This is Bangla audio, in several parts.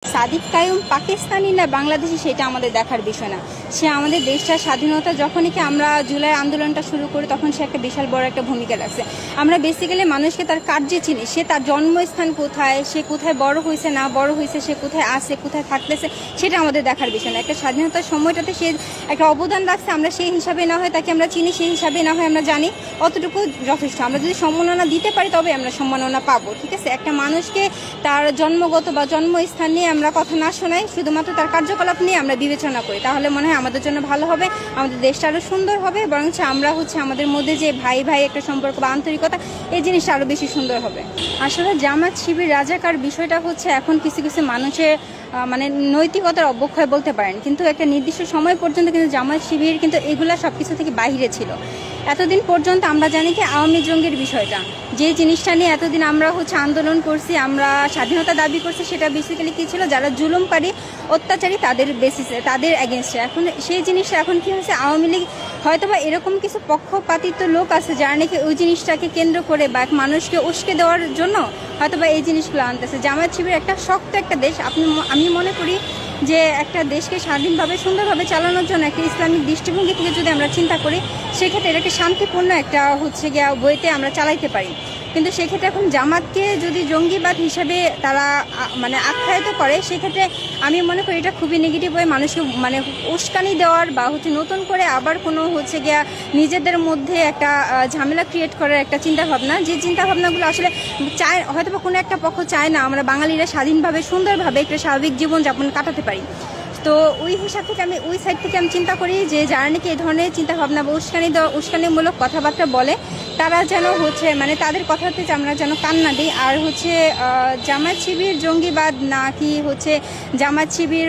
সাদিক কায়ুম পাকিস্তানি না বাংলাদেশি সেটা আমাদের দেখার বিষয় না। সে আমাদের দেশটার স্বাধীনতা যখনই কি আমরা জুলাই আন্দোলনটা শুরু করি তখন সে একটা বিশাল বড় একটা ভূমিকা রাখছে। আমরা বেসিক্যালি মানুষকে তার কার্যে চিনি, সে তার জন্মস্থান কোথায়, সে কোথায় বড় হয়েছে না বড় হয়েছে, সে কোথায় আছে কোথায় থাকতেছে, সেটা আমাদের দেখার বিষয় না। একটা স্বাধীনতার সময়টাতে সে একটা অবদান রাখছে, আমরা সেই হিসাবে না হয় তাকে আমরা চিনি, সেই হিসাবে না হয় আমরা জানি, অতটুকু যথেষ্ট। আমরা যদি সম্মাননা দিতে পারি তবে আমরা সম্মাননা পাবো, ঠিক আছে। একটা মানুষকে তার জন্মগত বা জন্মস্থান নিয়ে আমরা কথা না শোনাই, শুধুমাত্র তার কার্যকলাপ নিয়ে আমরা বিবেচনা করি, তাহলে মনে হয় আমাদের জন্য ভালো হবে, আমাদের দেশটা আরো সুন্দর হবে, বরং আমরা আমাদের মধ্যে যে ভাই ভাই একটা সম্পর্ক বা আন্তরিকতা, এই জিনিসটা আরো বেশি সুন্দর হবে। আসলে জামাত শিবির রাজাকার বিষয়টা এখন কিছু কিছু মানুষের মানে নৈতিকতার অবক্ষয় বলতে পারেন, কিন্তু একটা নির্দিষ্ট সময় পর্যন্ত কিন্তু জামাত শিবির কিন্তু এগুলা সবকিছু থেকে বাইরে ছিল। এতদিন পর্যন্ত আমরা জানি কি আওয়ামী জঙ্গির বিষয়টা, যে জিনিসটা নিয়ে এতদিন আমরা আন্দোলন করছি, আমরা স্বাধীনতা দাবি করছি, সেটা বেসিক্যালি কি ছিল, যারা জুলুমকারী অত্যাচারী তাদের বেসিসে, তাদের এগেনস্টে। এখন সেই জিনিসটা এখন কি হয়েছে, আওয়ামী লীগ হয়তোবা এরকম কিছু পক্ষপাতিত্ব লোক আছে যারা নাকি ওই জিনিসটাকে কেন্দ্র করে বা মানুষকে উস্কে দেওয়ার জন্য হয়তোবা এই জিনিসগুলো আনতেছে। জামায়াত শিবির একটা শক্ত একটা দেশ, আমি মনে করি যে একটা দেশকে স্বাধীনভাবে সুন্দরভাবে চালানোর জন্য একটা ইসলামিক দৃষ্টিভঙ্গি থেকে যদি আমরা চিন্তা করি, সেক্ষেত্রে এটাকে শান্তিপূর্ণ একটা বইতে আমরা চালাইতে পারি। কিন্তু সেক্ষেত্রে এখন জামাতকে যদি জঙ্গিবাদ হিসাবে তারা আখ্যায়িত করে, সেক্ষেত্রে আমি মনে করি এটা খুবই নেগেটিভ হয়ে মানুষকে উস্কানি দেওয়ার বা নতুন করে আবার কোনো নিজেদের মধ্যে একটা ঝামেলা ক্রিয়েট করার একটা চিন্তাভাবনা, যে চিন্তাভাবনাগুলো আসলে চায়, হয়তো বা কোনো একটা পক্ষ চায় না আমরা বাঙালিরা স্বাধীনভাবে সুন্দরভাবে একটা স্বাভাবিক জীবনযাপন কাটাতে পারি। তো ওই হিসাব থেকে ওই সাইড থেকে আমি চিন্তা করি যে যারা নাকি এই ধরনের চিন্তাভাবনা বা উস্কানিমূলক কথাবার্তা বলে, তারা যেন তাদের কথাতে আমরা যেন কান না দিই। আর জামাত শিবির জঙ্গিবাদ নাকি জামাত শিবির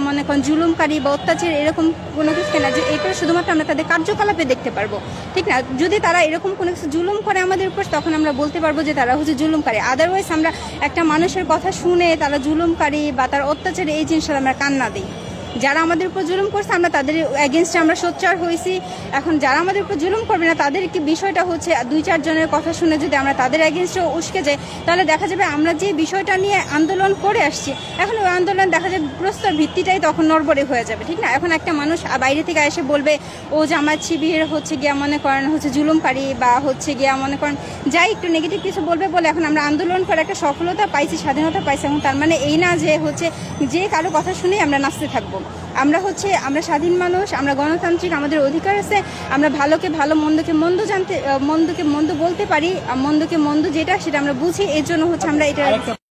মনে করেন জুলুমকারী বা অত্যাচার এরকম কোনো কিছু না, যে এটা শুধুমাত্র আমরা তাদের কার্যকলাপে দেখতে পারবো, ঠিক না। যদি তারা এরকম কোনো কিছু জুলুম করে আমাদের উপর, তখন আমরা বলতে পারবো যে তারা জুলুমকারী। আদারওয়াইজ আমরা একটা মানুষের কথা শুনে তারা জুলুমকারী বা তার অত্যাচারে এই জিনিসটা আমরা কান না দিই। যারা আমাদের উপর জুলুম করছে আমরা তাদের এগেনস্টে আমরা সোচ্চার হয়েছি। এখন যারা আমাদের উপর জুলুম করবে না, তাদের কি বিষয়টা দুই চার জনের কথা শুনে যদি আমরা তাদের এগেনস্টে উস্কে যাই, তাহলে দেখা যাবে আমরা যে বিষয়টা নিয়ে আন্দোলন করে আসছি, এখন ওই আন্দোলন দেখা যাবে প্রস্তর ভিত্তিটাই তখন নড়বড়ে হয়ে যাবে, ঠিক না। এখন একটা মানুষ বাইরে থেকে এসে বলবে ও জামাত শিবির মনে করেন জুলুমকারী বা মনে করেন যাই একটু নেগেটিভ কিছু বলবে বলে এখন আমরা আন্দোলন করে একটা সফলতা পাইছি, স্বাধীনতা পাইছি। এবং তার মানে এই না যে যে কারো কথা শুনেই আমরা নাচতে থাকবো। আমরা আমরা স্বাধীন মানুষ, আমরা গণতান্ত্রিক, আমাদের অধিকার আছে, আমরা ভালোকে ভালো মন্দকে মন্দ জানতে, মন্দকে মন্দ বলতে পারি, মন্দকে মন্দ যেটা সেটা আমরা বুঝি, এর জন্য আমরা এটা